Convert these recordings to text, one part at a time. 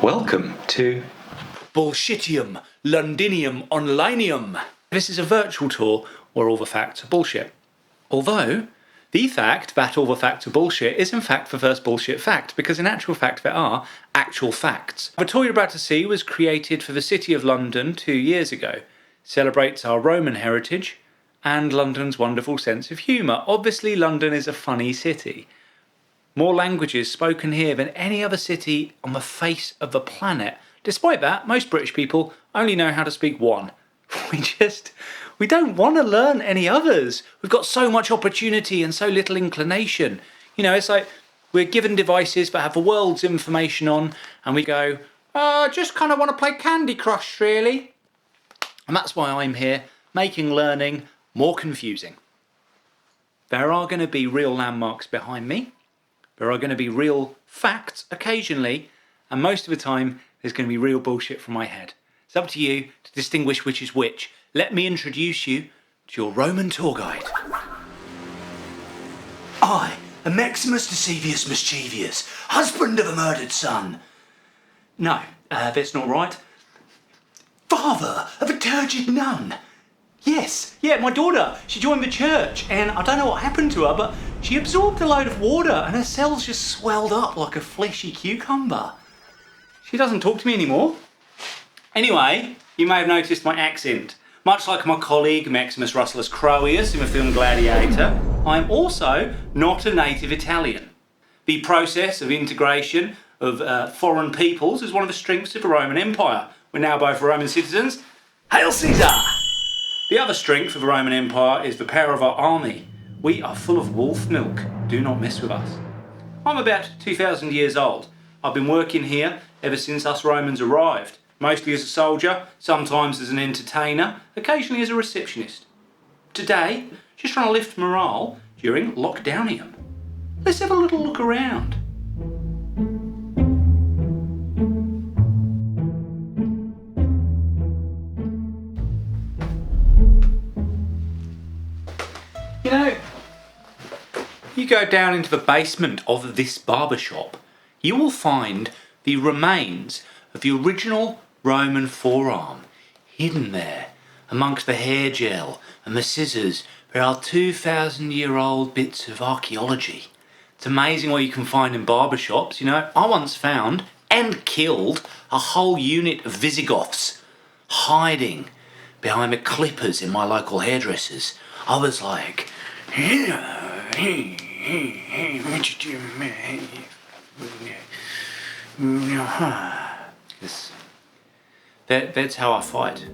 Welcome to Bullshitium, Londinium, Onlinium. This is a virtual tour where all the facts are bullshit. Although, the fact that all the facts are bullshit is in fact the first bullshit fact, because in actual fact there are actual facts. The tour you're about to see was created for the City of London 2 years ago. Celebrates our Roman heritage and London's wonderful sense of humour. Obviously London is a funny city. More languages spoken here than any other city on the face of the planet. Despite that, most British people only know how to speak one. We don't want to learn any others. We've got so much opportunity and so little inclination. You know, it's like we're given devices that have the world's information on and we go, just kind of want to play Candy Crush really. And that's why I'm here, making learning more confusing. There are going to be real landmarks behind me. There are going to be real facts occasionally, and most of the time there's going to be real bullshit from my head. It's up to you to distinguish which is which. Let me introduce you to your Roman tour guide. I am Maximus Decivius Mischievous, husband of a murdered son. No, that's not right. Father of a turgid nun. Yes, yeah, my daughter, she joined the church and I don't know what happened to her, but she absorbed a load of water and her cells just swelled up like a fleshy cucumber. She doesn't talk to me anymore. Anyway, you may have noticed my accent. Much like my colleague Maximus Russellus Croesus in the film Gladiator, I'm also not a native Italian. The process of integration of foreign peoples is one of the strengths of the Roman Empire. We're now both Roman citizens. Hail Caesar! The other strength of the Roman Empire is the power of our army. We are full of wolf milk. Do not mess with us. I'm about 2,000 years old. I've been working here ever since us Romans arrived. Mostly as a soldier, sometimes as an entertainer, occasionally as a receptionist. Today, just trying to lift morale during Lockdownium. Let's have a little look around. You know, you go down into the basement of this barbershop, you will find the remains of the original Roman forearm hidden there amongst the hair gel and the scissors. There are 2,000-year-old bits of archaeology. It's amazing what you can find in barbershops. You know, I once found and killed a whole unit of Visigoths hiding behind the clippers in my local hairdressers. I was like, that's how I fight.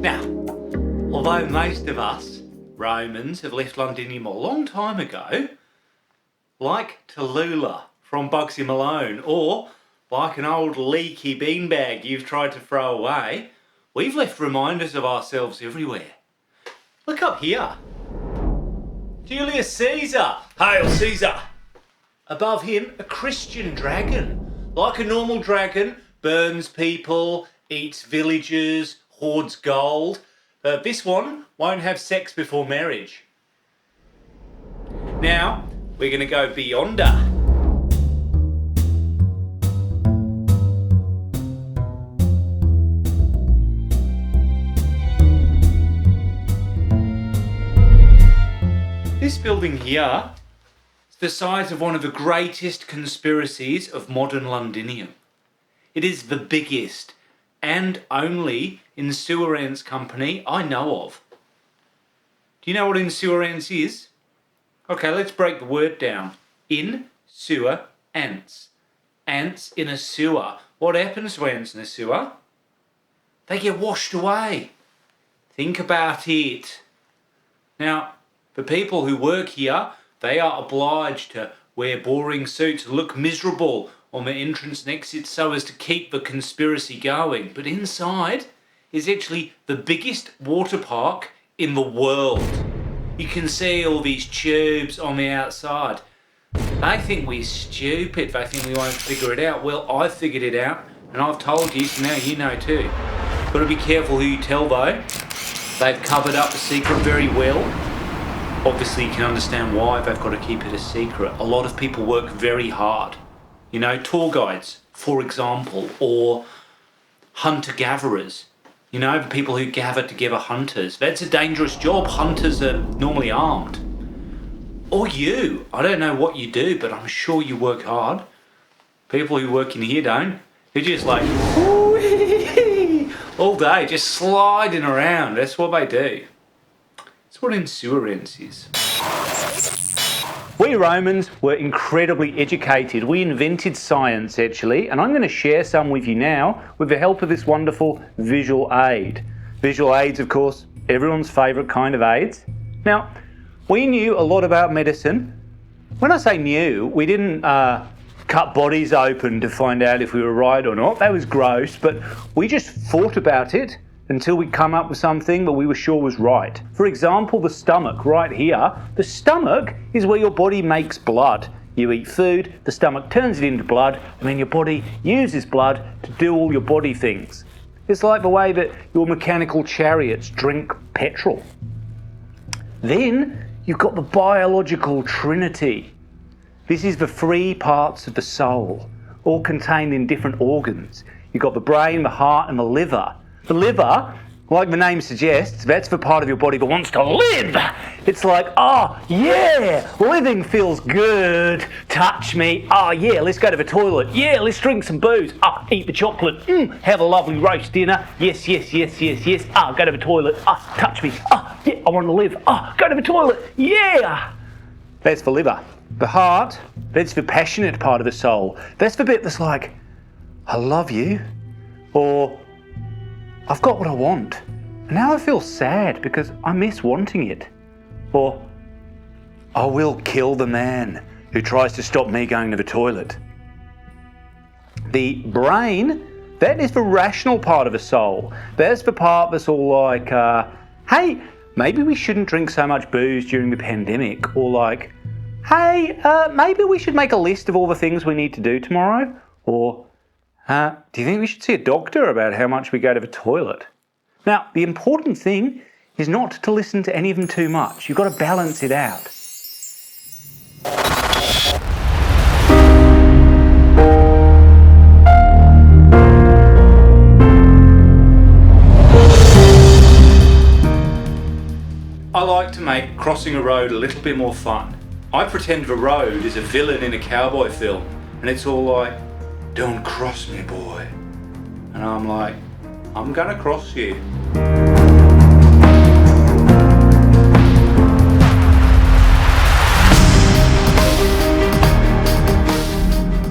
Now, although most of us Romans have left Londinium a long time ago, like Tallulah from Bugsy Malone, or like an old leaky beanbag you've tried to throw away, we've left reminders of ourselves everywhere. Look up here. Julius Caesar! Hail Caesar! Above him, a Christian dragon. Like a normal dragon, burns people, eats villagers, hoards gold. This one won't have sex before marriage. Now, we're going to go beyonder. This building here is the size of one of the greatest conspiracies of modern Londinium. It is the biggest and only insurance company I know of. Do you know what insurance is? Okay, let's break the word down. In, sewer, ants. Ants in a sewer. What happens to ants in a sewer? They get washed away. Think about it. Now, the people who work here, they are obliged to wear boring suits and look miserable on the entrance and exit so as to keep the conspiracy going. But inside is actually the biggest water park in the world. you can see all these tubes on the outside. They think we're stupid. They think we won't figure it out. Well, I've figured it out, and I've told you, so now you know too. Got to be careful who you tell though. They've covered up the secret very well. Obviously, you can understand why they've got to keep it a secret. A lot of people work very hard. You know, tour guides, for example, or hunter-gatherers. You know, the people who gather together hunters. That's a dangerous job. Hunters are normally armed. Or you. I don't know what you do, but I'm sure you work hard. People who work in here don't. They're just like, all day, just sliding around. That's what they do. That's what insurance is. We Romans were incredibly educated. We invented science, actually, and I'm going to share some with you now with the help of this wonderful visual aid. Visual aids, of course, everyone's favourite kind of aids. Now, we knew a lot about medicine. When I say knew, we didn't cut bodies open to find out if we were right or not. That was gross, but we just thought about it until we come up with something that we were sure was right. For example, the stomach, right here. The stomach is where your body makes blood. You eat food, the stomach turns it into blood, and then your body uses blood to do all your body things. It's like the way that your mechanical chariots drink petrol. Then you've got the biological trinity. This is the three parts of the soul, all contained in different organs. You've got the brain, the heart, and the liver. The liver, like the name suggests, that's the part of your body that wants to live. It's like, oh yeah, living feels good. Touch me. Oh yeah, let's go to the toilet. Yeah, let's drink some booze. Oh, eat the chocolate. Have a lovely roast dinner. Yes, yes, yes, yes, yes. Oh, go to the toilet. Oh, touch me. Oh, yeah, I want to live. Oh, go to the toilet. Yeah. That's the liver. The heart, that's the passionate part of the soul. That's the bit that's like, I love you. Or, I've got what I want. And now I feel sad because I miss wanting it. Or, I will kill the man who tries to stop me going to the toilet. The brain, that is the rational part of the soul. That's the part that's all like, hey, maybe we shouldn't drink so much booze during the pandemic. Or like, hey, maybe we should make a list of all the things we need to do tomorrow. Or, do you think we should see a doctor about how much we go to the toilet? Now, the important thing is not to listen to any of them too much. You've got to balance it out. I like to make crossing a road a little bit more fun. I pretend the road is a villain in a cowboy film, and it's all like, don't cross me, boy. And I'm like, I'm gonna cross you.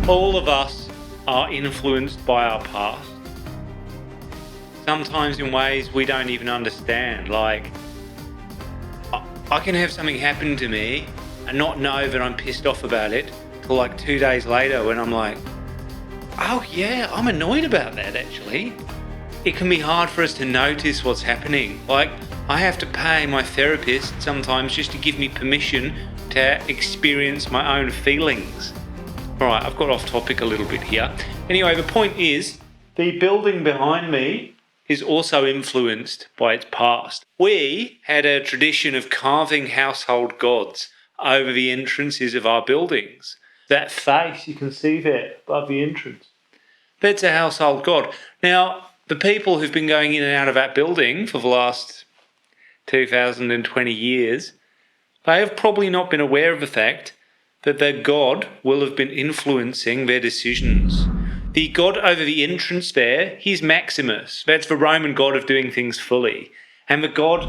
All of us are influenced by our past. Sometimes in ways we don't even understand. Like, I can have something happen to me and not know that I'm pissed off about it till like 2 days later when I'm like, oh yeah, I'm annoyed about that actually. It can be hard for us to notice what's happening. Like, I have to pay my therapist sometimes just to give me permission to experience my own feelings. Alright, I've got off topic a little bit here. Anyway, the point is, the building behind me is also influenced by its past. We had a tradition of carving household gods over the entrances of our buildings. That face you can see there above the entrance, that's a household god. Now, the people who've been going in and out of that building for the last 2020 years, they have probably not been aware of the fact that their god will have been influencing their decisions. The god over the entrance there, he's Maximus. That's the Roman god of doing things fully. And the god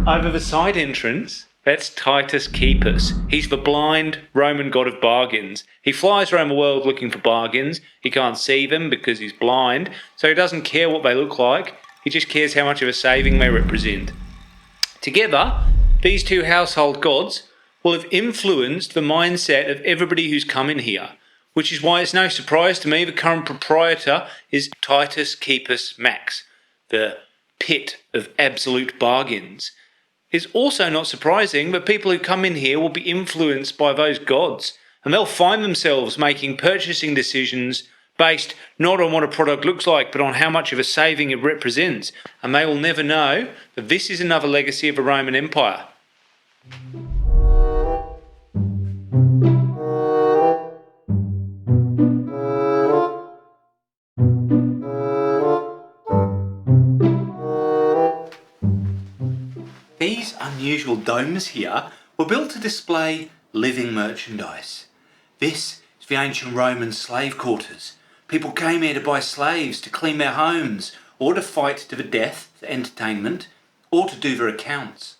over the side entrance, that's Titus Capus. He's the blind Roman god of bargains. He flies around the world looking for bargains. He can't see them because he's blind, so he doesn't care what they look like. He just cares how much of a saving they represent. Together, these two household gods will have influenced the mindset of everybody who's come in here, which is why it's no surprise to me the current proprietor is Titus Capus Max, the pit of absolute bargains. It's also not surprising that people who come in here will be influenced by those gods, and they'll find themselves making purchasing decisions based not on what a product looks like, but on how much of a saving it represents, and they will never know that this is another legacy of the Roman Empire. These unusual domes here were built to display living merchandise. This is the ancient Roman slave quarters. People came here to buy slaves, to clean their homes, or to fight to the death for entertainment, or to do their accounts.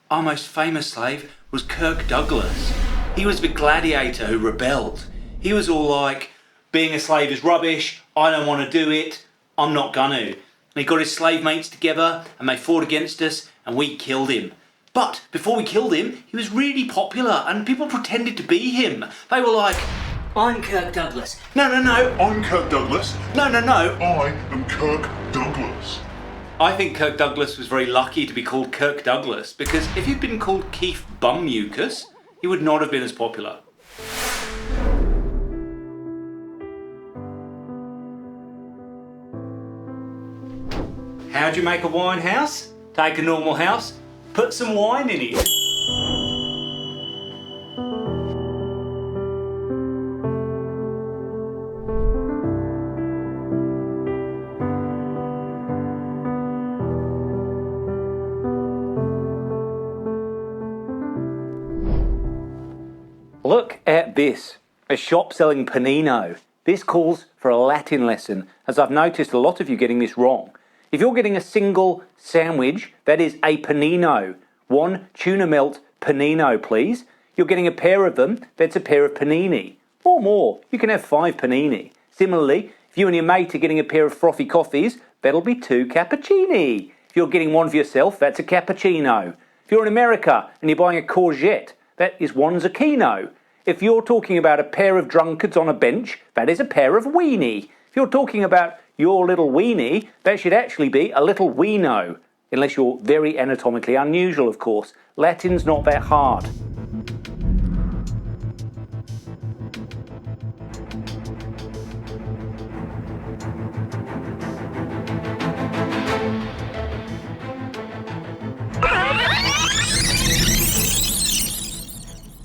Our most famous slave was Kirk Douglas. He was the gladiator who rebelled. He was all like, being a slave is rubbish, I don't want to do it, I'm not gonna. And he got his slave mates together and they fought against us and we killed him. But before we killed him, he was really popular and people pretended to be him. They were like, I'm Kirk Douglas. no, I'm Kirk Douglas. no. I am Kirk Douglas. I think Kirk Douglas was very lucky to be called Kirk Douglas, because if he'd been called Keith Bummucus, he would not have been as popular. How'd you make a wine house? Take a normal house, put some wine in it. Look at this, a shop selling panino. This calls for a Latin lesson, as I've noticed a lot of you getting this wrong. If you're getting a single sandwich, that is a panino. One tuna melt panino, please. You're getting a pair of them, that's a pair of panini. Or more, you can have 5 panini. Similarly, if you and your mate are getting a pair of frothy coffees, that'll be 2 cappuccini. If you're getting one for yourself, that's a cappuccino. If you're in America and you're buying a courgette, that is 1 zucchino. If you're talking about a pair of drunkards on a bench, that is a pair of weenie. If you're talking about your little weenie, that should actually be a little weeno. Unless you're very anatomically unusual, of course. Latin's not that hard.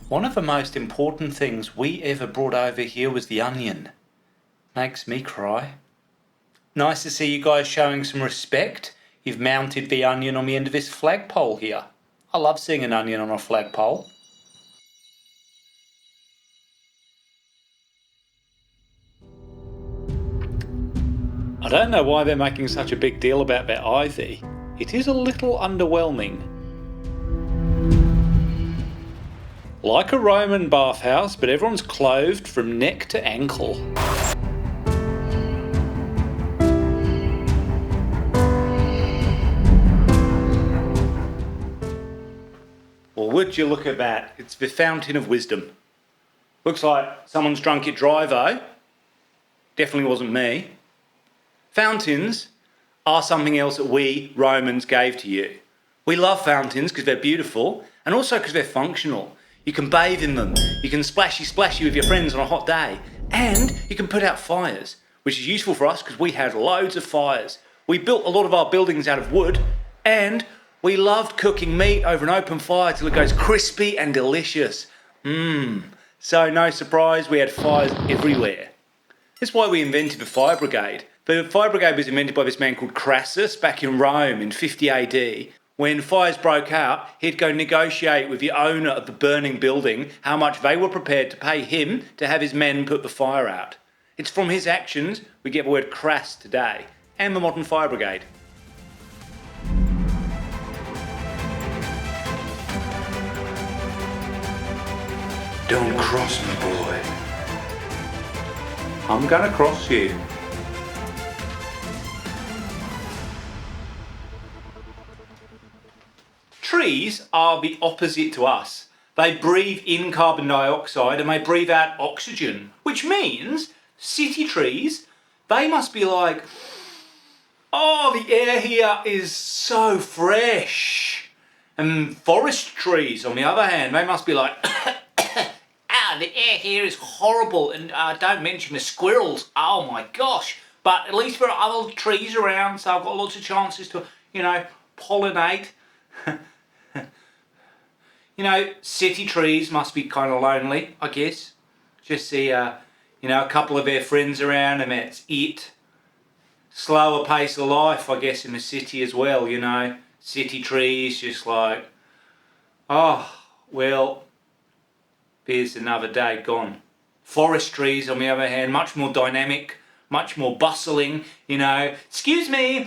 One of the most important things we ever brought over here was the onion. Makes me cry. Nice to see you guys showing some respect. You've mounted the onion on the end of this flagpole here. I love seeing an onion on a flagpole. I don't know why they're making such a big deal about their ivy. It is a little underwhelming. Like a Roman bathhouse, but everyone's clothed from neck to ankle. Well, would you look at that? It's the fountain of wisdom. Looks like someone's drunk at Drivo. Definitely wasn't me. Fountains are something else that we Romans gave to you. We love fountains because they're beautiful and also because they're functional. You can bathe in them, you can splashy with your friends on a hot day, and you can put out fires, which is useful for us because we had loads of fires. We built a lot of our buildings out of wood, and we loved cooking meat over an open fire till it goes crispy and delicious. So no surprise, we had fires everywhere. That's why we invented the fire brigade. The fire brigade was invented by this man called Crassus back in Rome in 50 AD. When fires broke out, he'd go negotiate with the owner of the burning building how much they were prepared to pay him to have his men put the fire out. It's from his actions we get the word crass today, and the modern fire brigade. Don't cross me, boy. I'm gonna cross you. Trees are the opposite to us. They breathe in carbon dioxide and they breathe out oxygen, which means city trees, they must be like, oh, the air here is so fresh. And forest trees, on the other hand, they must be like, the air here is horrible, and don't mention the squirrels. Oh my gosh. But at least there are other trees around, so I've got lots of chances to, pollinate. City trees must be kind of lonely, I guess. Just see, a couple of their friends around, and that's it. Slower pace of life, I guess, in the city as well, City trees, just like, there's another day gone. Forest trees, on the other hand, much more dynamic, much more bustling, Excuse me,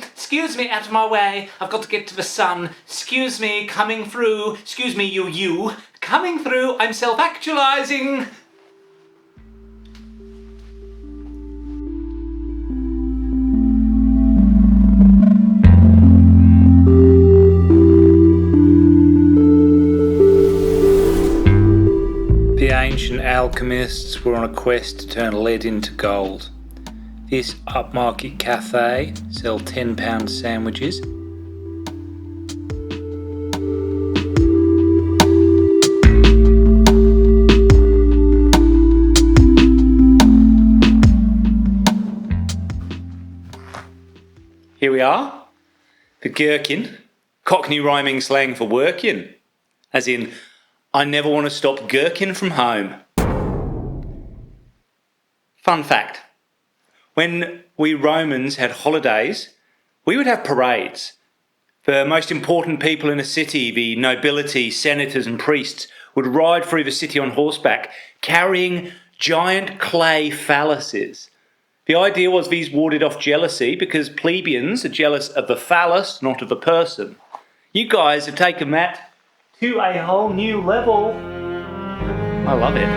out of my way, I've got to get to the sun. Excuse me, coming through. Excuse me, you. Coming through, I'm self-actualizing. The ancient alchemists were on a quest to turn lead into gold. This upmarket cafe sells £10 sandwiches. Here we are, the gherkin, Cockney rhyming slang for workin', as in, I never want to stop gherkin from home. Fun fact, when we Romans had holidays, we would have parades. The most important people in a city, the nobility, senators and priests, would ride through the city on horseback, carrying giant clay phalluses. The idea was these warded off jealousy because plebeians are jealous of the phallus, not of the person. You guys have taken that to a whole new level. I love it.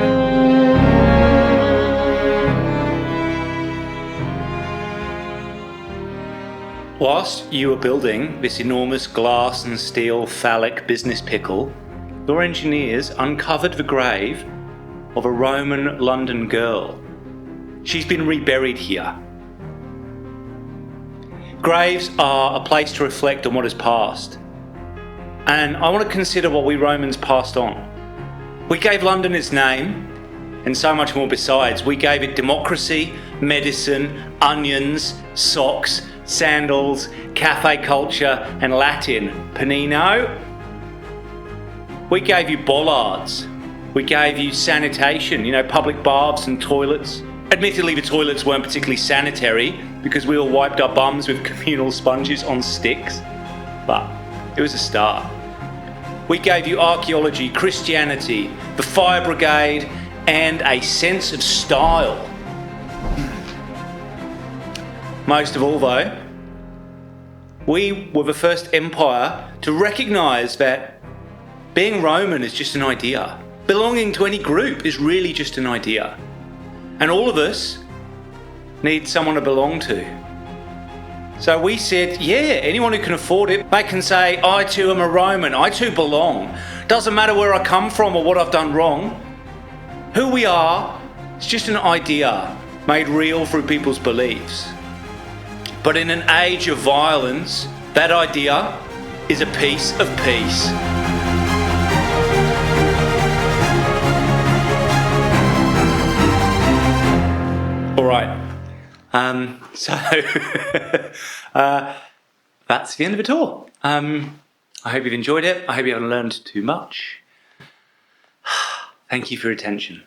Whilst you were building this enormous glass and steel phallic business pickle, your engineers uncovered the grave of a Roman London girl. She's been reburied here. Graves are a place to reflect on what is past. And I want to consider what we Romans passed on. We gave London its name, and so much more besides. We gave it democracy, medicine, onions, socks, sandals, cafe culture, and Latin. Panino. We gave you bollards. We gave you sanitation, public baths and toilets. Admittedly, the toilets weren't particularly sanitary because we all wiped our bums with communal sponges on sticks. But it was a start. We gave you archaeology, Christianity, the fire brigade, and a sense of style. Most of all, though, we were the first empire to recognise that being Roman is just an idea. Belonging to any group is really just an idea. And all of us need someone to belong to. So we said, anyone who can afford it, they can say, I too am a Roman, I too belong. Doesn't matter where I come from or what I've done wrong. Who we are is just an idea made real through people's beliefs. But in an age of violence, that idea is a piece of peace. All right. That's the end of the tour. I hope you've enjoyed it. I hope you haven't learned too much. Thank you for your attention.